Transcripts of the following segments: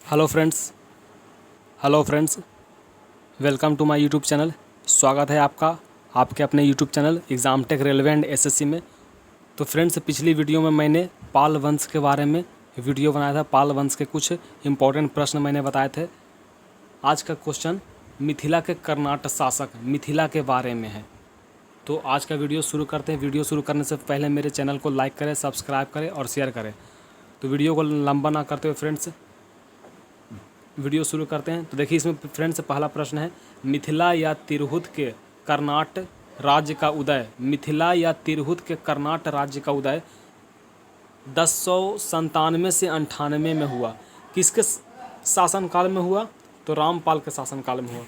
Hello friends hello friends welcome to my YouTube channel. स्वागत है आपका आपके अपने YouTube channel exam take railway and SSC में। तो फ्रेंड्स, पिछली वीडियो में मैंने पाल वंश के बारे में वीडियो बनाया था। पाल वंश के कुछ इंपॉर्टेंट प्रश्न मैंने बताए थे। आज का क्वेश्चन मिथिला के कर्नाटक शासक मिथिला के बारे में है। तो आज का वीडियो शुरू करते हैं। वीडियो शुरू करने से पहले मेरे चैनल को लाइक करें, सब्सक्राइब करें और शेयर करें। तो वीडियो को लंबा ना करते हुए फ्रेंड्स वीडियो शुरू करते हैं। तो देखिए, इसमें फ्रेंड्स पहला प्रश्न है, मिथिला या तिरहुत के कर्नाटक राज्य का उदय। मिथिला या तिरहुत के कर्नाटक राज्य का उदय 1097 से 98 में हुआ। किसके शासनकाल में हुआ? तो रामपाल के शासनकाल में हुआ।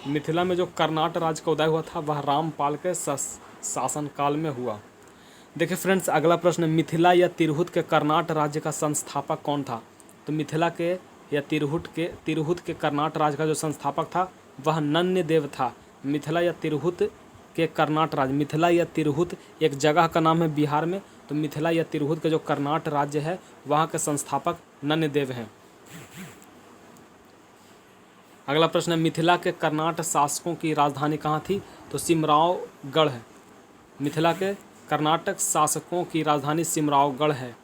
मिथिला में जो कर्नाटक राज्य का उदय हुआ था वह रामपाल के शासनकाल में हुआ। देखिए फ्रेंड्स, अगला प्रश्न, मिथिला या तिरहुत के कर्नाटक राज्य का संस्थापक कौन था? तो मिथिला के या तिरहुत के कर्नाटक राज्य का जो संस्थापक था वह नन्य देव था। मिथिला या तिरहुत के कर्नाटक राज्य, मिथिला या तिरहुत एक जगह का नाम है बिहार में। तो मिथिला या तिरहुत के जो कर्नाटक राज्य है वहाँ के संस्थापक नन्य देव हैं। अगला प्रश्न है, मिथिला के कर्नाटक शासकों की राजधानी कहाँ थी? तो सिमरावगढ़ है। मिथिला के कर्नाटक शासकों की राजधानी सिमरावगढ़ है।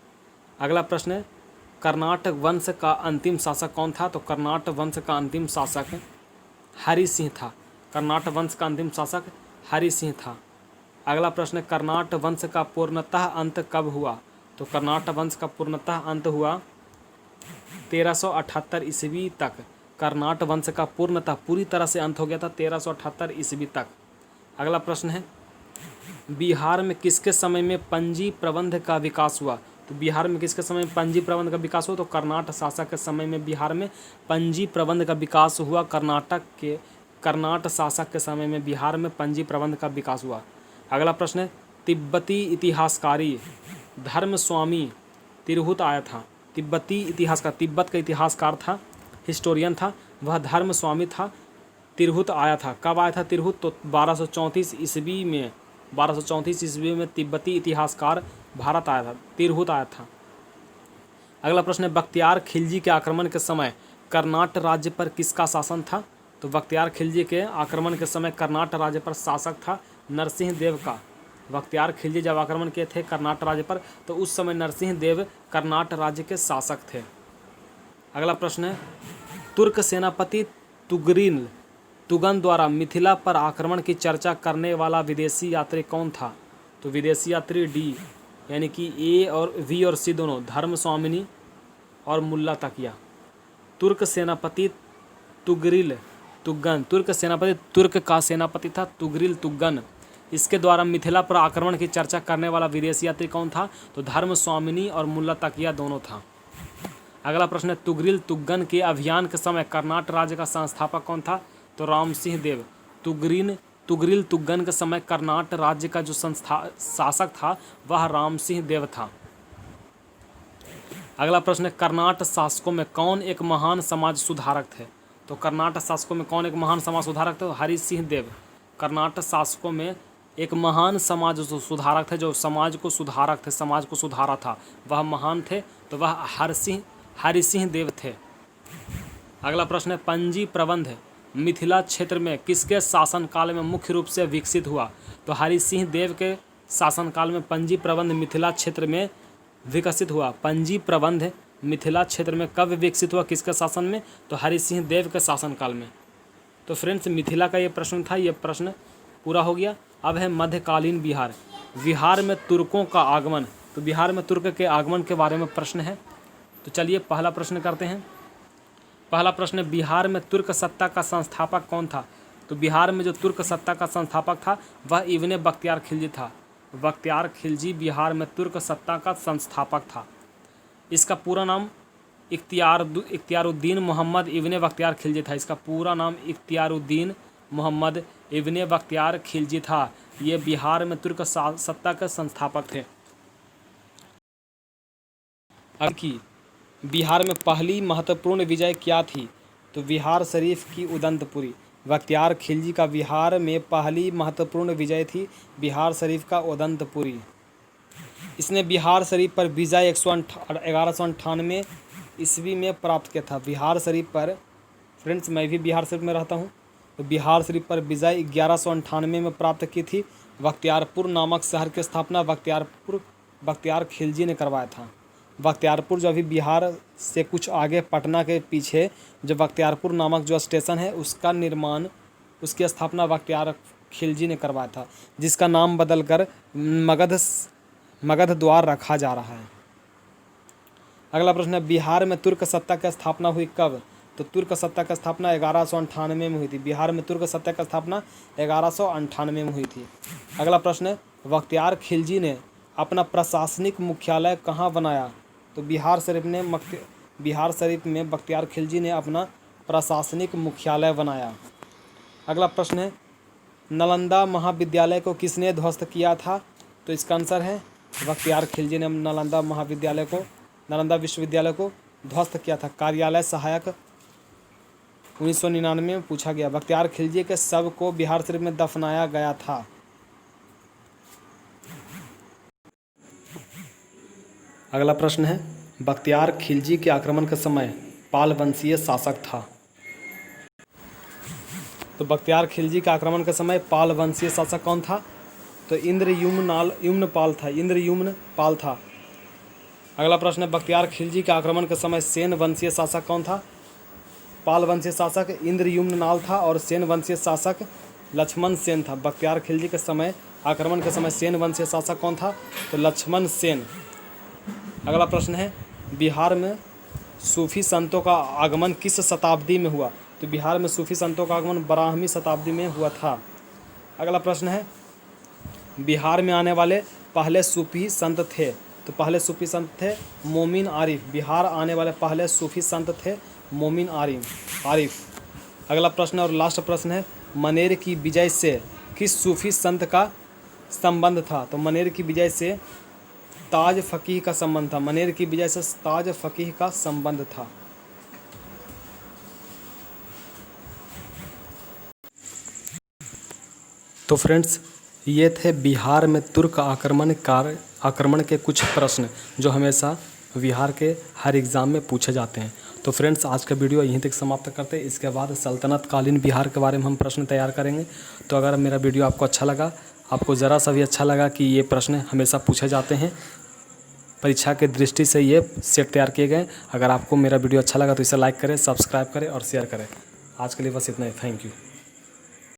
अगला प्रश्न है, कर्नाटक वंश का अंतिम शासक कौन था? तो कर्नाटक वंश का अंतिम शासक हरि सिंह था। कर्नाटक वंश का अंतिम शासक हरि सिंह था। अगला प्रश्न, कर्नाटक वंश का पूर्णतः अंत कब हुआ? तो कर्नाटक वंश का पूर्णतः अंत हुआ 1378 ईस्वी तक। कर्नाटक वंश का पूर्णतः पूरी तरह से अंत हो गया था 1378 ईस्वी तक। अगला प्रश्न है, बिहार में किसके समय में पंजी प्रबंध का विकास हुआ? तो बिहार में किसके समय में पंजी प्रबंध का विकास हुआ? तो कर्नाटक शासक के समय में बिहार में पंजी प्रबंध का विकास हुआ। कर्नाटक शासक के समय में बिहार में पंजी प्रबंध का विकास हुआ। अगला प्रश्न है, तिब्बती इतिहासकारी धर्मस्वामी तिरहुत आया था। तिब्बती इतिहासकार, तिब्बत का इतिहासकार था, हिस्टोरियन था, वह धर्मस्वामी था, तिरहुत आया था। कब आया था तिरहुत? तो 1234 ईस्वी में। 1234 ईस्वी में तिब्बती इतिहासकार भारत आया था, तिरहुत आया था। अगला प्रश्न है, बख्तियार खिलजी के आक्रमण के समय कर्नाटक राज्य पर किसका शासन था? तो बख्तियार खिलजी के आक्रमण के समय कर्नाटक राज्य पर शासक था नरसिंह देव का। बख्तियार खिलजी जब आक्रमण किए थे कर्नाटक राज्य पर तो उस समय नरसिंह देव कर्नाटक राज्य के शासक थे। अगला प्रश्न है, तुर्क सेनापति तुगन द्वारा मिथिला पर आक्रमण की चर्चा करने वाला विदेशी यात्री कौन था? तो विदेशी यात्री डी यानी कि ए और वी और सी दोनों, धर्मस्वामिनी और मुल्ला तकिया। तुर्क सेनापति तुर्क का सेनापति था तुगरिल तुगन। इसके द्वारा मिथिला पर आक्रमण की चर्चा करने वाला विदेशी यात्री कौन था? तो धर्मस्वामिनी और मुल्ला तकिया दोनों था। अगला प्रश्न है, तुगरिल तुगन के अभियान के समय कर्नाटक राज्य का संस्थापक कौन था? तो रामसिंह देव। तुगरिल तुगन के समय कर्नाटक राज्य का जो शासक था वह रामसिंह देव था। अगला प्रश्न है, कर्नाटक शासकों में कौन एक महान समाज सुधारक थे? तो कर्नाटक शासकों में कौन एक महान समाज सुधारक थे? हरि सिंह देव। कर्नाटक शासकों में एक महान समाज सुधारक थे, जो समाज को सुधारक थे, समाज को सुधारा था, वह महान थे, तो वह हरि सिंह देव थे। अगला प्रश्न है, पंजी प्रबंध मिथिला क्षेत्र में किसके शासनकाल में मुख्य रूप से विकसित हुआ? तो हरि सिंह देव के शासनकाल में पंजी प्रबंध मिथिला क्षेत्र में विकसित हुआ। पंजी प्रबंध मिथिला क्षेत्र में कब विकसित हुआ, किसके शासन में? तो हरि सिंह देव के शासनकाल में। तो फ्रेंड्स, मिथिला का ये प्रश्न था, ये प्रश्न पूरा हो गया। अब है मध्यकालीन बिहार। बिहार में तुर्कों का आगमन। तो बिहार में तुर्क के आगमन के बारे में प्रश्न है। तो चलिए पहला प्रश्न करते हैं। पहला प्रश्न, बिहार में तुर्क सत्ता का संस्थापक कौन था? तो बिहार में जो तुर्क सत्ता का संस्थापक था वह इब्ने बख्तियार खिलजी था। बख्तियार खिलजी बिहार में तुर्क सत्ता का संस्थापक था। इसका पूरा नाम इख्तियारुद्दीन मोहम्मद इब्ने बख्तियार खिलजी था। इसका पूरा नाम इख्तियारुद्दीन मोहम्मद इब्ने बख्तियार खिलजी था। ये बिहार में तुर्क सत्ता के संस्थापक थे। अब की बिहार में पहली महत्वपूर्ण विजय क्या थी? तो बिहार शरीफ की उदंतपुरी। बख्तियार खिलजी का बिहार में पहली महत्वपूर्ण विजय थी बिहार शरीफ का उदंतपुरी। इसने बिहार शरीफ पर विजय 1198 ईस्वी में प्राप्त किया था? बिहार शरीफ पर, फ्रेंड्स मैं भी बिहार शरीफ में रहता हूँ, तो बिहार शरीफ पर विजय 1198 में प्राप्त की थी। बख्तियारपुर नामक शहर की स्थापना बख्तियार खिलजी ने करवाया था। बख्तियारपुर जो अभी बिहार से कुछ आगे पटना के पीछे जो बख्तियारपुर नामक जो स्टेशन है उसका निर्माण, उसकी स्थापना बख्तियार खिलजी ने करवाया था, जिसका नाम बदलकर मगध द्वार रखा जा रहा है। अगला प्रश्न है, बिहार में तुर्क सत्ता की स्थापना हुई कब? तो तुर्क सत्ता की स्थापना 1198 में हुई थी। बिहार में तुर्क सत्ता की स्थापना 1198 में हुई थी। अगला प्रश्न है, बख्तियार खिलजी ने अपना प्रशासनिक मुख्यालय कहाँ बनाया? तो बिहार शरीफ में बख्तियार खिलजी ने अपना प्रशासनिक मुख्यालय बनाया। अगला प्रश्न है, नालंदा महाविद्यालय को किसने ध्वस्त किया था? तो इसका आंसर है बख्तियार खिलजी ने नालंदा विश्वविद्यालय को ध्वस्त किया था। कार्यालय सहायक 1999 में पूछा गया। बख्तियार खिलजी के शव को बिहार शरीफ में दफनाया गया था। अगला प्रश्न है, बख्तियार खिलजी के आक्रमण के समय पाल वंशीय शासक था। तो बख्तियार खिलजी के आक्रमण के समय पाल वंशीय शासक कौन था? तो इंद्रयुम्न पाल था। अगला प्रश्न है, बख्तियार खिलजी के आक्रमण के समय सेन वंशीय शासक कौन था? पाल वंशीय शासक इंद्रयुम्न था और सेन वंशीय शासक लक्ष्मण सेन था। बख्तियार खिलजी के समय आक्रमण के समय सेन वंशीय शासक कौन था? तो लक्ष्मण सेन। अगला प्रश्न है, बिहार में सूफी संतों का आगमन किस शताब्दी में हुआ? तो बिहार में सूफी संतों का आगमन 12वीं शताब्दी में हुआ था। अगला प्रश्न है, बिहार में आने वाले पहले सूफी संत थे? तो पहले सूफी संत थे मोमिन आरिफ। बिहार आने वाले पहले सूफी संत थे मोमिन आरिफ। अगला प्रश्न और लास्ट प्रश्न है, मनेर की विजय से किस सूफी संत का संबंध था? तो मनेर की विजय से ताज फकीह का संबंध था। मनेर की विजय से ताज फकीह का संबंध था। तो फ्रेंड्स, ये थे बिहार में तुर्क आक्रमण के कुछ प्रश्न जो हमेशा बिहार के हर एग्ज़ाम में पूछे जाते हैं। तो फ्रेंड्स, आज का वीडियो यहीं तक समाप्त करते हैं। इसके बाद सल्तनत कालीन बिहार के बारे में हम प्रश्न तैयार करेंगे। तो अगर मेरा वीडियो आपको अच्छा लगा, आपको ज़रा सा भी अच्छा लगा कि ये प्रश्न हमेशा पूछे जाते हैं, परीक्षा के दृष्टि से ये सेट तैयार किए गए, अगर आपको मेरा वीडियो अच्छा लगा तो इसे लाइक करें, सब्सक्राइब करें और शेयर करें। आज के लिए बस इतना ही। Thank you.